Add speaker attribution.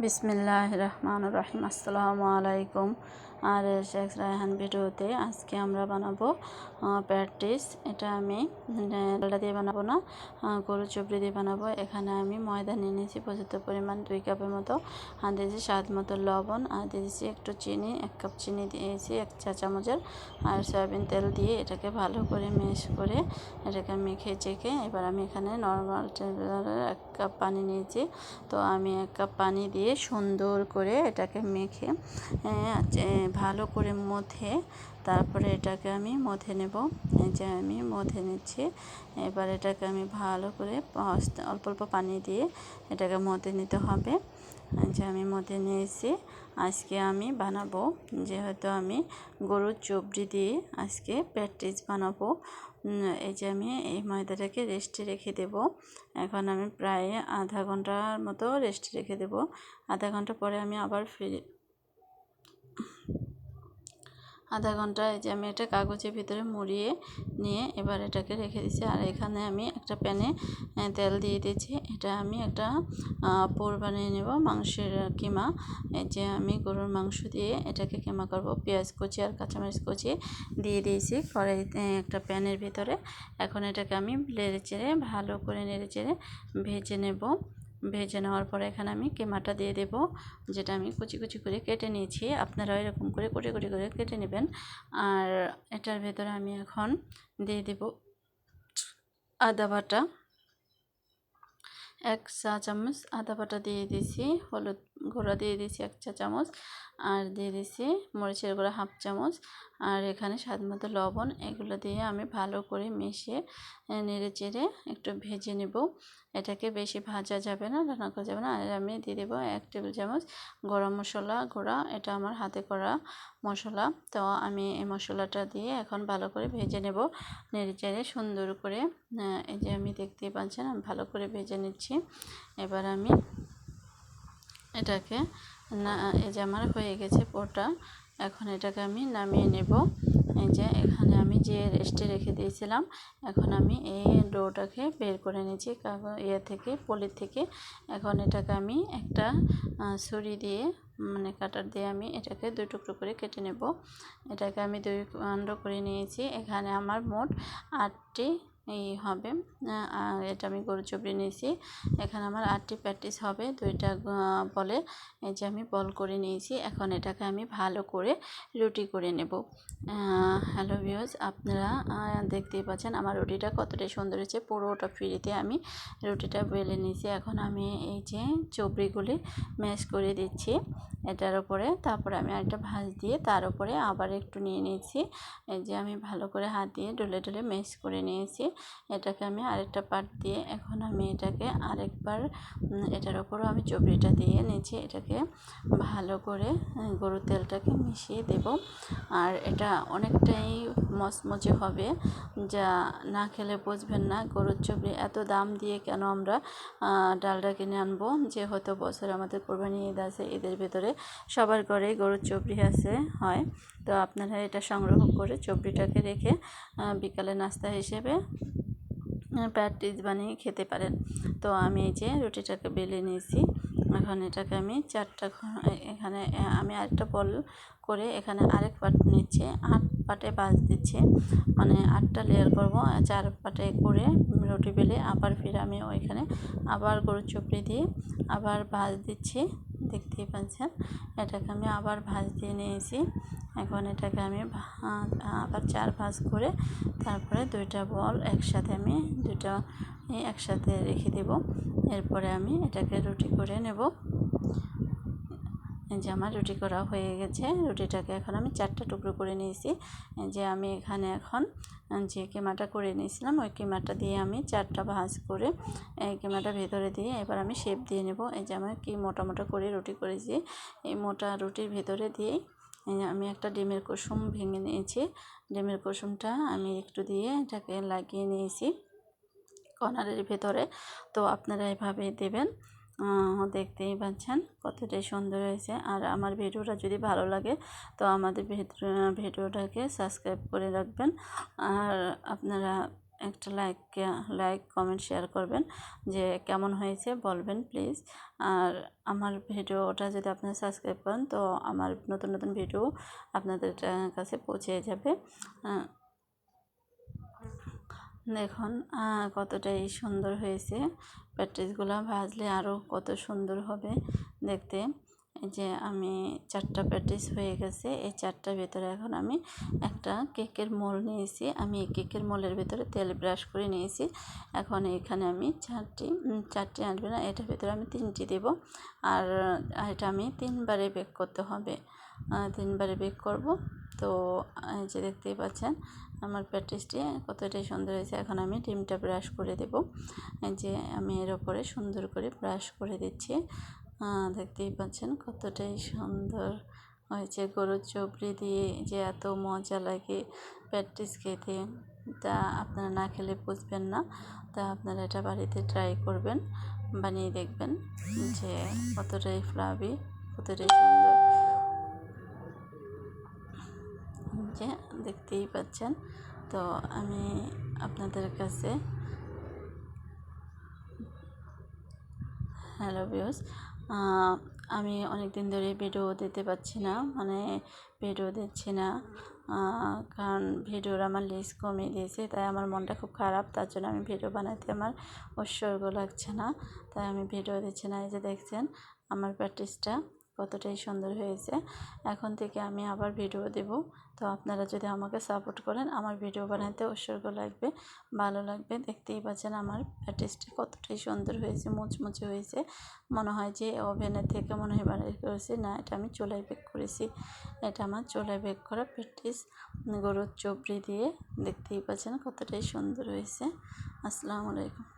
Speaker 1: বিসমিল্লাহির রহমানির রহিম। আসসালামু আলাইকুম। আর শেখ রায়হান ভিডিওতে আজকে আমরা বানাবো প্যাটিস। এটা আমি ডালডা দিয়ে বানাবো না, গরু চবড়ি দিয়ে বানাবো। এখানে আমি ময়দা নিয়ে নিয়েছি পর্যাপ্ত পরিমাণ 2 কাপের মতো, আর দিয়েছি স্বাদ মতো লবণ, আর দিয়েছি একটু চিনি, 1 কাপ চিনি দিয়েছি 1 চা চামচের, আর সয়াবিন তেল দিয়ে এটাকে ভালো করে মেশ করে এটাকে মেখে চেখে এবার আমি এখানে নর্মাল টেম্পারেচারে 1 কাপ পানি নিয়েছি। তো আমি 1 কাপ পানি দিয়ে সুন্দর করে এটাকে মেখে ভালো করে মথে তারপরে এটাকে আমি মথে নেব। এই যে আমি মথে নিচ্ছি। এবার এটাকে আমি ভালো করে অল্প অল্প পানি দিয়ে এটাকে মথে নিতে হবে। যে আমি মথে নিয়েছি। আজকে আমি বানাবো, যেহেতু আমি গরুর চবড়ি দিয়ে আজকে প্যাটিস বানাবো। এই যে আমি এই ময়দাটাকে রেস্টে রেখে দেব। এখন আমি প্রায় আধা ঘন্টার মতো রেস্টে রেখে দেব। আধা ঘন্টা পরে আমি আবার আধা ঘন্টা এই যে আমি এটা কাগজের ভিতরে মুড়িয়ে নিয়ে এবার এটাকে রেখে দিচ্ছি। আর এখানে আমি একটা প্যানে তেল দিয়ে দিয়েছি। এটা আমি একটা পোর বানিয়ে নেব মাংসের কিমা। এই যে আমি গরুর মাংস দিয়ে এটাকে কিমা করব। পেঁয়াজ কুচি আর কাঁচামরিচ কুচি দিয়ে দিয়েছি কড়াইতে একটা প্যানের ভিতরে। এখন এটাকে আমি নেড়ে চেড়ে ভালো করে নেড়ে চেড়ে ভেজে নেব। ভেজে নেওয়ার পরে এখানে আমি কিমাটা দিয়ে দেব, যেটা আমি কুচি কুচি করে কেটে নিয়েছি। আপনারা এরকম করে কুচি কুচি করে কেটে নেবেন। আর এটার ভেতরে আমি এখন দিয়ে দেব আদা বাটা, 1 চা চামচ আদা বাটা দিয়ে দিয়েছি। হলুদ গুঁড়া দিয়ে দিয়েছি 1 চা চামচ, আর দিয়ে দিয়েছি মরিচের গুঁড়া 1/2 চামচ, আর এখানে স্বাদ মতো লবণ। এগুলো দিয়ে আমি ভালো করে মিশিয়ে নেড়ে চেড়ে একটু ভেজে নেব। এটাকে বেশি ভাজা যাবে না, রান্না করা যাবে না। আর আমি দিয়ে দেবো 1 টেবিল চামচ গরম মশলা গুঁড়া। এটা আমার হাতে করা মশলা। তো আমি এই মশলাটা দিয়ে এখন ভালো করে ভেজে নেব, নেড়ে চেড়ে সুন্দর করে। এই যে আমি দেখতেই পাচ্ছেন আমি ভালো করে ভেজে নিচ্ছি। এবার আমি এটাকে এই যে আমার হয়ে গেছে পোটা। এখন এটাকে আমি নামিয়ে নেব। এই যে এখানে আমি যে রেস্টে রেখে দিয়েছিলাম, এখন আমি এই ডোটাকে বের করে নিয়েছি থেকে পলির থেকে। এখন এটাকে আমি একটা ছুরি দিয়ে মানে কাটার দিয়ে আমি এটাকে 2 টুকরো করে কেটে নেব। এটাকে আমি 2 খণ্ড করে নিয়েছি। এখানে আমার মোট 8টি হবে। আর এটা আমি গরু চবড়ি নিয়েছি। এখানে আমার 8টি প্যাটিস হবে, 2টা বলে। এই যে আমি বল করে নিয়েছি। এখন এটাকে আমি ভালো করে রুটি করে নেব। হ্যালো ভিউয়ার্স, আপনারা দেখতেই পাচ্ছেন আমার রুটিটা কতটা সুন্দর হয়েছে। পুরোটা ফ্রিতে আমি রুটিটা বেলে নিয়েছি। এখন আমি এই যে চবড়িগুলি ম্যাশ করে দিচ্ছি এটার উপরে। তারপরে আমি আরেকটা ভাঁজ দিয়ে তার উপরে আবার একটু নিয়ে নিয়েছি। এই যে আমি ভালো করে হাত দিয়ে ডলে ডলে ম্যাশ করে নিয়েছি। এটাকে আমি আরেকটা পার্ট দিয়ে এখন আমি এটাকে আরেকবার এটার উপরও আমি চবড়িটা দিয়ে নিয়েছি। এটাকে ভালো করে গরুর তেলটাকে মিশিয়ে দেব। আর এটা অনেকটাই মচমচে হবে, যা না খেলে বুঝবেন না গরুর চবড়ি এত দাম দিয়ে কেন আমরা ডালডা কিনে আনবো। যেহেতু বছরে আমাদের কোরবানি ঈদ আছে, ঈদের ভেতরে সবার ঘরেই গরুর চবড়ি হয়। তো আপনারা এটা সংগ্রহ করে চবড়িটাকে রেখে বিকালে নাস্তা হিসেবে প্যাটিস বানিয়ে খেতে পারেন। তো আমি এই যে রুটিটাকে বেলে নিয়েছি। এখন এটাকে আমি 4টা এখানে আমি আরেকটা বল করে এখানে আরেক পাট নিচ্ছে, 8 পাটে ভাঁজ দিচ্ছে, মানে 8টা লেয়ার করব। 4 পাটে করে রুটি বেলে আবার ফিরে আমি ওইখানে আবার গরুর চবড়ি দিয়ে আবার ভাঁজ দিচ্ছি। দেখতেই পাচ্ছেন এটাকে আমি আবার ভাঁজ দিয়ে নিয়েছি। এখন এটাকে আমি আবার 4 ভাঁজ করে তারপরে 2টা বল একসাথে আমি একসাথে রেখে দেব। এরপরে আমি এটাকে রুটি করে নেব। যে আমার রুটি করা হয়ে গেছে। রুটিটাকে এখন আমি 4টা টুকরো করে নিয়েছি। যে আমি এখানে এখন যে কিমাটা করে নিয়েছিলাম ওই কিমাটা দিয়ে আমি 4টা ভাঁজ করে এই কিমাটা ভেতরে দিয়ে এবার আমি শেপ দিয়ে নেব। এই যে আমার কি মোটা মোটা করে রুটি করেছি, এই মোটা রুটির ভেতরে দিয়েই আমি একটা ডিমের কুসুম ভেঙে নিয়েছি। ডিমের কুসুমটা আমি একটু দিয়ে এটাকে লাগিয়ে নিয়েছি কর্নারের ভেতরে। তো আপনারা এভাবে দেবেন। দেখতেই পাচ্ছেন কতটাই সুন্দর হয়েছে। আর আমার ভিডিওটা যদি ভালো লাগে তো আমাদের ভিডিওটাকে সাবস্ক্রাইব করে রাখবেন। আর আপনারা একটা লাইক কমেন্ট শেয়ার করবেন, যে কেমন হয়েছে বলবেন প্লিজ। আর আমার ভিডিওটা যদি আপনারা সাবস্ক্রাইব করেন তো আমার নতুন নতুন ভিডিও আপনাদের কাছে পৌঁছে যাবে। দেখুন কতটাই সুন্দর হয়েছে। প্যাটিসগুলো ভাজলে আরও কত সুন্দর হবে দেখতে। এই যে আমি 4টা প্যাটিস হয়ে গেছে। এই 4টার ভিতরে এখন আমি একটা কেকের মোল নিয়েছি। আমি এই কেকের মোলের ভিতরে তেল ব্রাশ করে নিয়েছি। এখন এখানে আমি চারটি আনবে না, এটার ভিতরে আমি 3টি দেব। আর এটা আমি 3বারে বেক করতে হবে, 3বারে বেক করব। তো এই যে দেখতেই পাচ্ছেন আমার প্যাটিসটি কতটাই সুন্দর হয়েছে। এখন আমি ডিমটা ব্রাশ করে দেব। এই যে আমি এর ওপরে সুন্দর করে ব্রাশ করে দিচ্ছি। দেখতেই পাচ্ছেন কতটাই সুন্দর হয়েছে। গরুর চবড়ি দিয়ে যে এত মজা লাগে প্যাটিস খেতে, তা আপনারা না খেলে বুঝবেন না। তা আপনারা এটা বাড়িতে ট্রাই করবেন, বানিয়ে দেখবেন যে কতটাই ফ্লাফি, কতটাই সুন্দর। যে দেখতেই পাচ্ছেন। তো আমি আপনাদের কাছে হ্যালো ভিউয়ার্স, আমি অনেক দিন ধরে ভিডিও দিতে পারছি না, ভিডিও দিচ্ছি না, কারণ ভিডিওর আমার লিস্ট কমিয়ে দিয়েছে। তাই আমার মনটা খুব খারাপ, তার জন্য আমি ভিডিও বানাতে আমার উৎসর্গ লাগছে না, তাই আমি ভিডিও দিচ্ছি না। এই যে দেখছেন আমার প্র্যাকটিসটা কতটাই সুন্দর হয়েছে। এখন থেকে আমি আবার ভিডিও দেব। তো আপনারা যদি আমাকে সাপোর্ট করেন, আমার ভিডিও বানাতে উৎসর্গ লাগবে, ভালো লাগবে। দেখতেই পাচ্ছেন আমার প্যাটিসটি কতটাই সুন্দর হয়েছে, মুচমুচে হয়েছে। মনে হয় যে ওভেনের থেকে মনে হয় বানিয়ে করেছি, না এটা আমি চুলায় বেক করেছি। এটা আমার চুলায় বেক করা প্যাটিস গরুর চবড়ি দিয়ে। দেখতেই পাচ্ছেন কতটাই সুন্দর হয়েছে। আসসালামু আলাইকুম।